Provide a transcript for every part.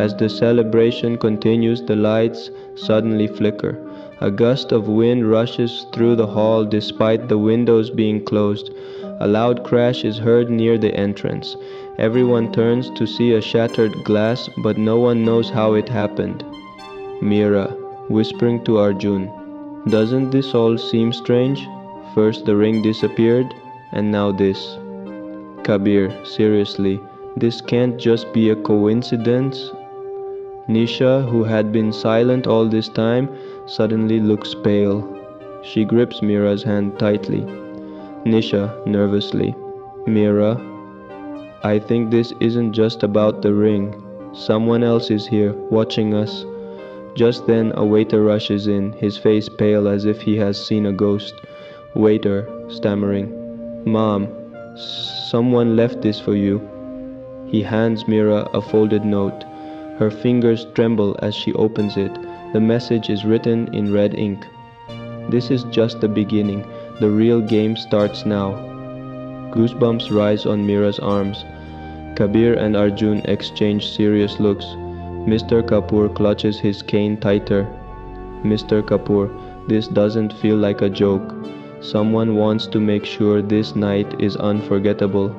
As the celebration continues, the lights suddenly flicker. A gust of wind rushes through the hall despite the windows being closed. A loud crash is heard near the entrance. Everyone turns to see a shattered glass, but no one knows how it happened. Meera, whispering to Arjun, "Doesn't this all seem strange? First the ring disappeared, and now this." Kabir, seriously, this can't just be a coincidence. Nisha, who had been silent all this time, suddenly looks pale. She grips Meera's hand tightly. Nisha, nervously, "Meera, I think this isn't just about the ring. Someone else is here, watching us." Just then a waiter rushes in, his face pale as if he has seen a ghost. Waiter, stammering, "Mom, someone left this for you." He hands Meera a folded note. Her fingers tremble as she opens it. The message is written in red ink. "This is just the beginning. The real game starts now." Goosebumps rise on Meera's arms. Kabir and Arjun exchange serious looks. Mr. Kapoor clutches his cane tighter. "Mr. Kapoor, this doesn't feel like a joke. Someone wants to make sure this night is unforgettable."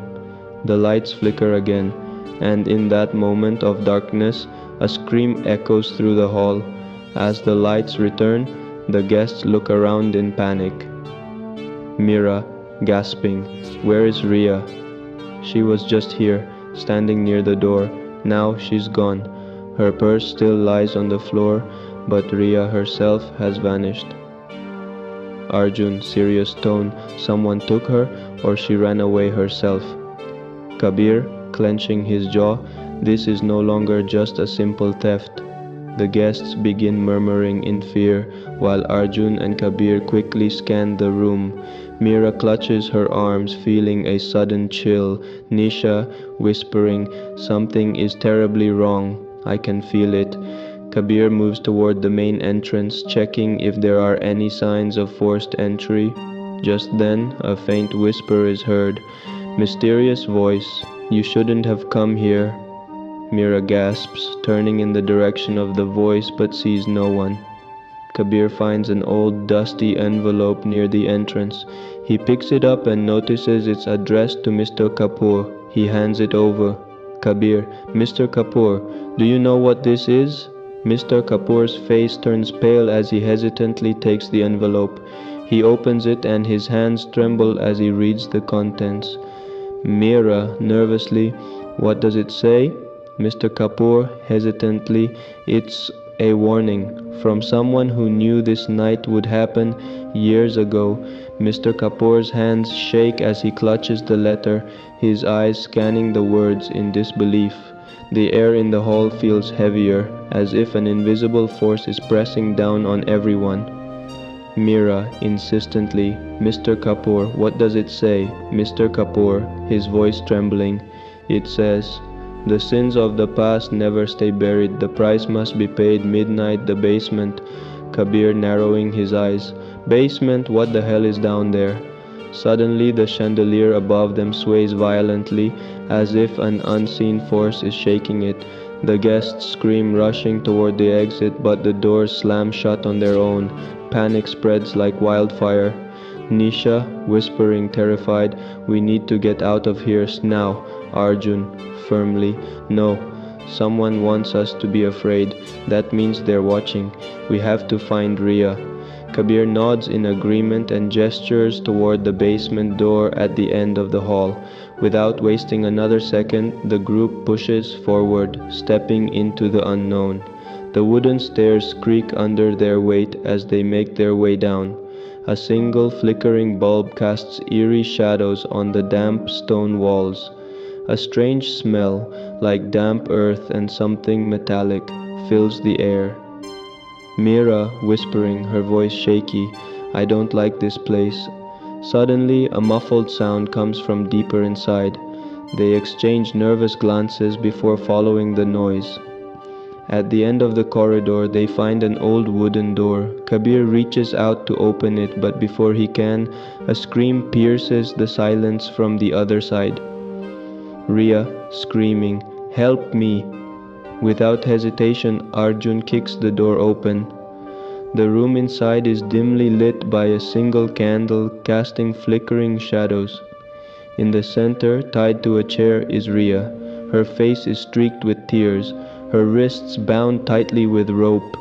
The lights flicker again, and in that moment of darkness, a scream echoes through the hall. As the lights return, the guests look around in panic. Meera, gasping, "Where is Rhea?" She was just here, standing near the door. Now she's gone. Her purse still lies on the floor, but Rhea herself has vanished. Arjun, serious tone, "Someone took her, or she ran away herself." Kabir, clenching his jaw, "This is no longer just a simple theft." The guests begin murmuring in fear, while Arjun and Kabir quickly scan the room. Meera clutches her arms, feeling a sudden chill. Nisha, whispering, "Something is terribly wrong. I can feel it." Kabir moves toward the main entrance, checking if there are any signs of forced entry. Just then, a faint whisper is heard. Mysterious voice, "You shouldn't have come here." Meera gasps, turning in the direction of the voice but sees no one. Kabir finds an old dusty envelope near the entrance. He picks it up and notices it's addressed to Mr. Kapoor. He hands it over. Kabir, "Mr. Kapoor, do you know what this is?" Mr. Kapoor's face turns pale as he hesitantly takes the envelope. He opens it and his hands tremble as he reads the contents. Meera, nervously, "What does it say?" Mr. Kapoor, hesitantly, "It's a warning from someone who knew this night would happen years ago." Mr. Kapoor's hands shake as he clutches the letter, his eyes scanning the words in disbelief. The air in the hall feels heavier, as if an invisible force is pressing down on everyone. Meera, insistently, "Mr. Kapoor, what does it say?" Mr. Kapoor, his voice trembling, "It says, the sins of the past never stay buried. The price must be paid. Midnight, the basement." Kabir, narrowing his eyes, "Basement? What the hell is down there?" Suddenly, the chandelier above them sways violently, as if an unseen force is shaking it. The guests scream, rushing toward the exit, but the doors slam shut on their own. Panic spreads like wildfire. Nisha, whispering, terrified, "We need to get out of here now." Arjun, firmly, "No. Someone wants us to be afraid. That means they're watching. We have to find Rhea." Kabir nods in agreement and gestures toward the basement door at the end of the hall. Without wasting another second, the group pushes forward, stepping into the unknown. The wooden stairs creak under their weight as they make their way down. A single flickering bulb casts eerie shadows on the damp stone walls. A strange smell, like damp earth and something metallic, fills the air. Meera, whispering, her voice shaky, "I don't like this place." Suddenly, a muffled sound comes from deeper inside. They exchange nervous glances before following the noise. At the end of the corridor, they find an old wooden door. Kabir reaches out to open it, but before he can, a scream pierces the silence from the other side. Rhea, screaming, "Help me!" Without hesitation, Arjun kicks the door open. The room inside is dimly lit by a single candle casting flickering shadows. In the center, tied to a chair, is Rhea. Her face is streaked with tears, her wrists bound tightly with rope.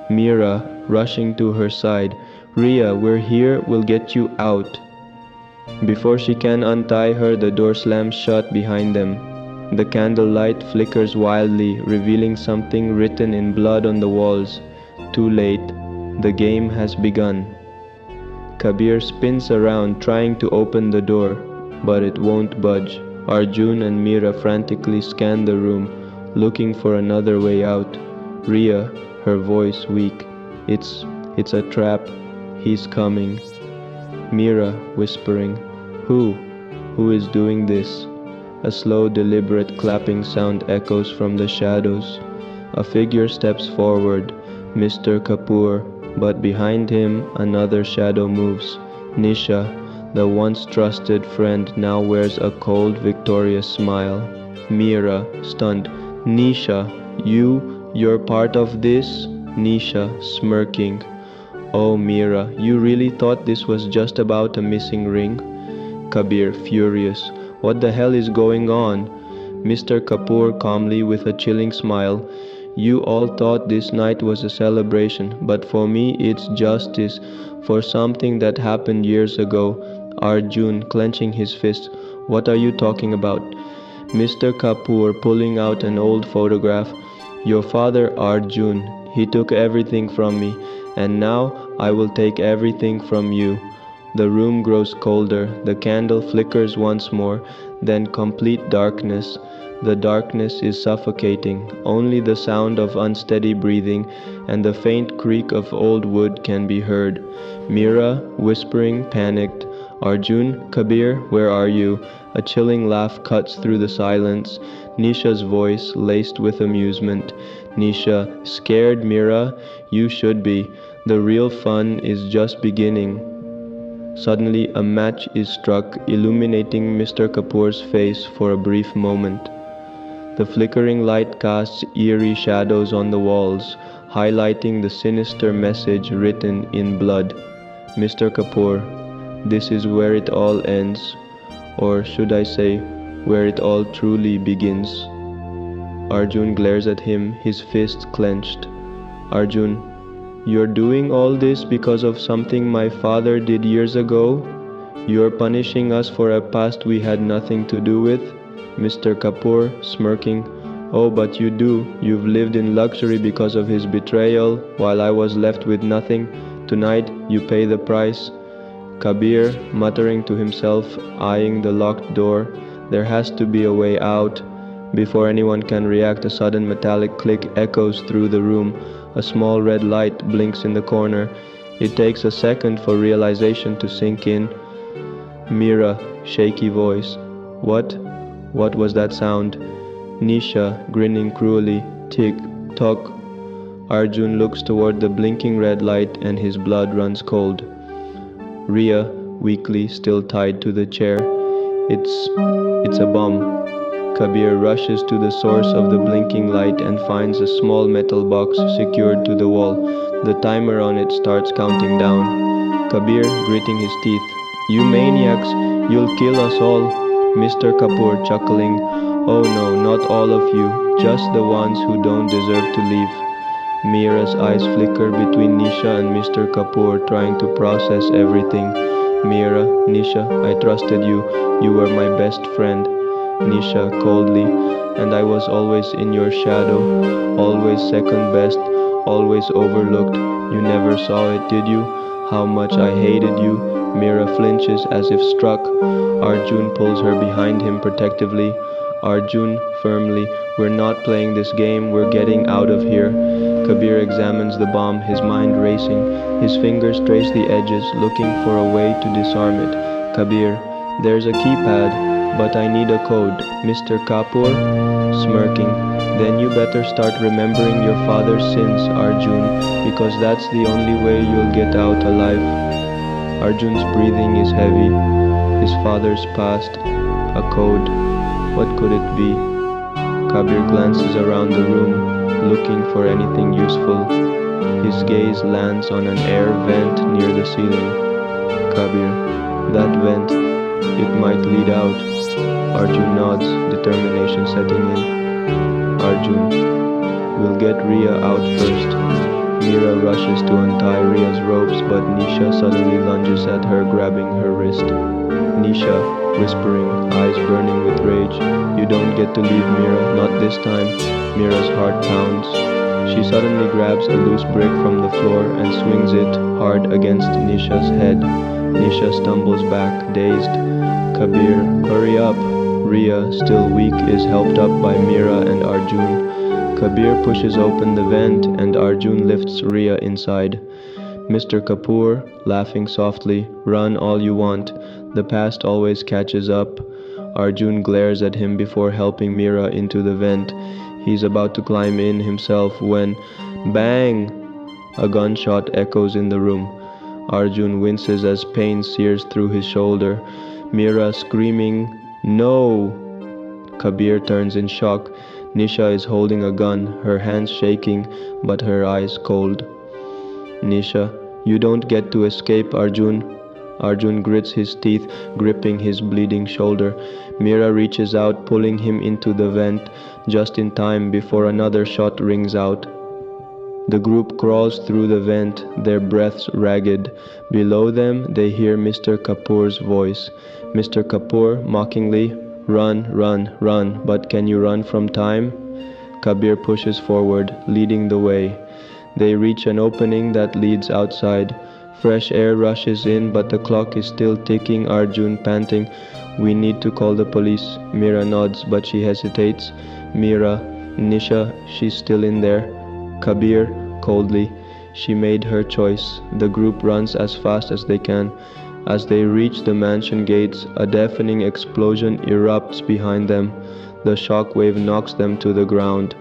Meera, rushing to her side. Rhea, we're here, we'll get you out. Before she can untie her, the door slams shut behind them. The candlelight flickers wildly, revealing something written in blood on the walls. Too late. The game has begun. Kabir spins around trying to open the door, but it won't budge. Arjun and Meera frantically scan the room, looking for another way out. Rhea, her voice weak. It's a trap. He's coming. Meera, whispering. Who? Who is doing this? A slow, deliberate clapping sound echoes from the shadows. A figure steps forward, Mr. Kapoor, but behind him another shadow moves. Nisha, the once trusted friend, now wears a cold, victorious smile. Meera, stunned. Nisha, you're part of this? Nisha, smirking. Oh, Meera, you really thought this was just about a missing ring? Kabir, furious. What the hell is going on? Mr. Kapoor, calmly with a chilling smile. You all thought this night was a celebration, but for me it's justice for something that happened years ago. Arjun, clenching his fist. What are you talking about? Mr. Kapoor, pulling out an old photograph. Your father, Arjun, he took everything from me, and now I will take everything from you. The room grows colder, the candle flickers once more, then complete darkness. The darkness is suffocating, only the sound of unsteady breathing and the faint creak of old wood can be heard. Meera, whispering, panicked. Arjun, Kabir, where are you? A chilling laugh cuts through the silence. Nisha's voice, laced with amusement. Nisha, scared Meera? You should be. The real fun is just beginning. Suddenly, a match is struck, illuminating Mr. Kapoor's face for a brief moment. The flickering light casts eerie shadows on the walls, highlighting the sinister message written in blood. Mr. Kapoor, this is where it all ends, or should I say, where it all truly begins. Arjun glares at him, his fists clenched. Arjun, you're doing all this because of something my father did years ago? You're punishing us for a past we had nothing to do with? Mr. Kapoor, smirking. Oh, but you do. You've lived in luxury because of his betrayal, while I was left with nothing. Tonight, you pay the price. Kabir, muttering to himself, eyeing the locked door. There has to be a way out. Before anyone can react, a sudden metallic click echoes through the room. A small red light blinks in the corner. It takes a second for realization to sink in. Meera, shaky voice. What? What was that sound? Nisha, grinning cruelly. Tick, tock. Arjun looks toward the blinking red light and his blood runs cold. Rhea, weakly, still tied to the chair. It's a bomb. Kabir rushes to the source of the blinking light and finds a small metal box secured to the wall. The timer on it starts counting down. Kabir, gritting his teeth. You maniacs, you'll kill us all. Mr. Kapoor, chuckling. Oh no, not all of you, just the ones who don't deserve to leave. Meera's eyes flicker between Nisha and Mr. Kapoor, trying to process everything. Meera, Nisha, I trusted you. You were my best friend. Nisha, coldly. And I was always in your shadow, always second best, always overlooked. You never saw it, did you? How much I hated you. Meera flinches as if struck. Arjun pulls her behind him protectively. Arjun, firmly. We're not playing this game, we're getting out of here. Kabir examines the bomb, his mind racing. His fingers trace the edges, looking for a way to disarm it. Kabir, there's a keypad, but I need a code. Mr. Kapoor, smirking. Then you better start remembering your father's sins, Arjun, because that's the only way you'll get out alive. Arjun's breathing is heavy. His father's past. A code. What could it be? Kabir glances around the room, looking for anything useful. His gaze lands on an air vent near the ceiling. Kabir, that vent, it might lead out. Arjun nods, determination setting in. Arjun, we'll get Rhea out first. Meera rushes to untie Rhea's ropes, but Nisha suddenly lunges at her, grabbing her wrist. Nisha, whispering, eyes burning with rage, you don't get to leave Meera, not this time. Meera's heart pounds. She suddenly grabs a loose brick from the floor and swings it hard against Nisha's head. Nisha stumbles back, dazed. Kabir, hurry up. Rhea, still weak, is helped up by Meera and Arjun. Kabir pushes open the vent and Arjun lifts Rhea inside. Mr. Kapoor, laughing softly, run all you want. The past always catches up. Arjun glares at him before helping Meera into the vent. He's about to climb in himself when, bang! A gunshot echoes in the room. Arjun winces as pain sears through his shoulder. Meera screaming, no! Kabir turns in shock. Nisha is holding a gun, her hands shaking, but her eyes cold. Nisha, you don't get to escape, Arjun. Arjun grits his teeth, gripping his bleeding shoulder. Meera reaches out, pulling him into the vent, just in time before another shot rings out. The group crawls through the vent, their breaths ragged. Below them, they hear Mr. Kapoor's voice. Mr. Kapoor, mockingly, run, run, run, but can you run from time? Kabir pushes forward, leading the way. They reach an opening that leads outside. Fresh air rushes in, but the clock is still ticking. Arjun, panting, we need to call the police. Meera nods, but she hesitates. Meera, Nisha, she's still in there. Kabir, coldly, she made her choice. The group runs as fast as they can. As they reach the mansion gates, a deafening explosion erupts behind them. The shockwave knocks them to the ground.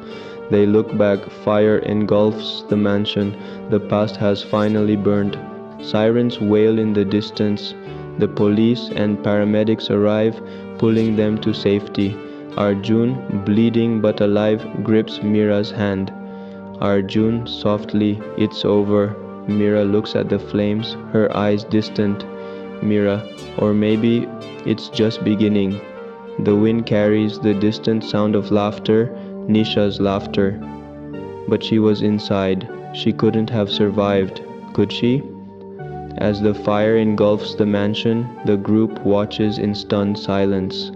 They look back, fire engulfs the mansion. The past has finally burned. Sirens wail in the distance. The police and paramedics arrive, pulling them to safety. Arjun, bleeding but alive, grips Meera's hand. Arjun, softly, it's over. Meera looks at the flames, her eyes distant. Meera, or maybe it's just beginning. The wind carries the distant sound of laughter, Nisha's laughter. But she was inside. She couldn't have survived, could she? As the fire engulfs the mansion, the group watches in stunned silence.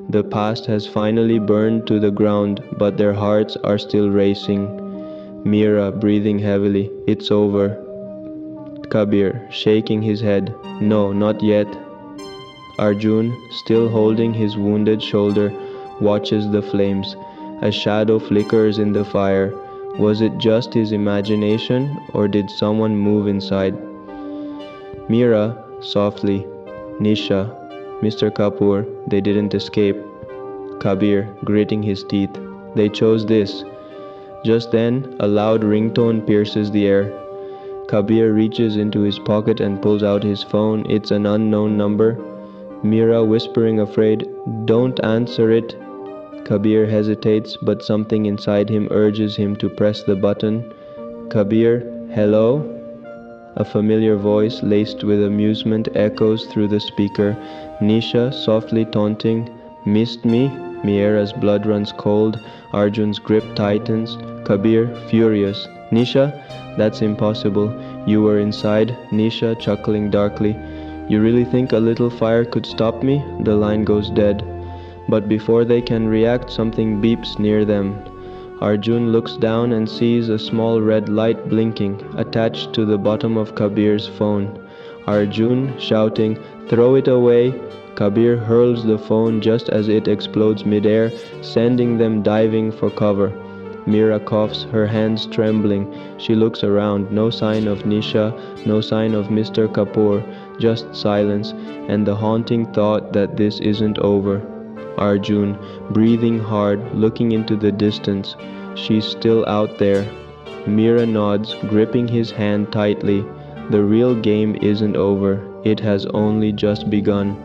The past has finally burned to the ground, but their hearts are still racing. Meera, breathing heavily, it's over. Kabir, shaking his head, no, not yet. Arjun, still holding his wounded shoulder, watches the flames. A shadow flickers in the fire. Was it just his imagination, or did someone move inside? Meera, softly, Nisha, Mr. Kapoor, they didn't escape. Kabir, gritting his teeth, they chose this. Just then, a loud ringtone pierces the air. Kabir reaches into his pocket and pulls out his phone. It's an unknown number. Meera, whispering, afraid, don't answer it. Kabir hesitates, but something inside him urges him to press the button. Kabir, hello? A familiar voice, laced with amusement, echoes through the speaker. Nisha, softly taunting, missed me? Meera's blood runs cold. Arjun's grip tightens. Kabir, furious, Nisha, that's impossible. You were inside. Nisha, chuckling darkly, you really think a little fire could stop me? The line goes dead. But before they can react, something beeps near them. Arjun looks down and sees a small red light blinking, attached to the bottom of Kabir's phone. Arjun, shouting, throw it away. Kabir hurls the phone just as it explodes midair, sending them diving for cover. Meera coughs, her hands trembling. She looks around, no sign of Nisha, no sign of Mr. Kapoor, just silence, and the haunting thought that this isn't over. Arjun, breathing hard, looking into the distance. She's still out there. Meera nods, gripping his hand tightly. The real game isn't over. It has only just begun.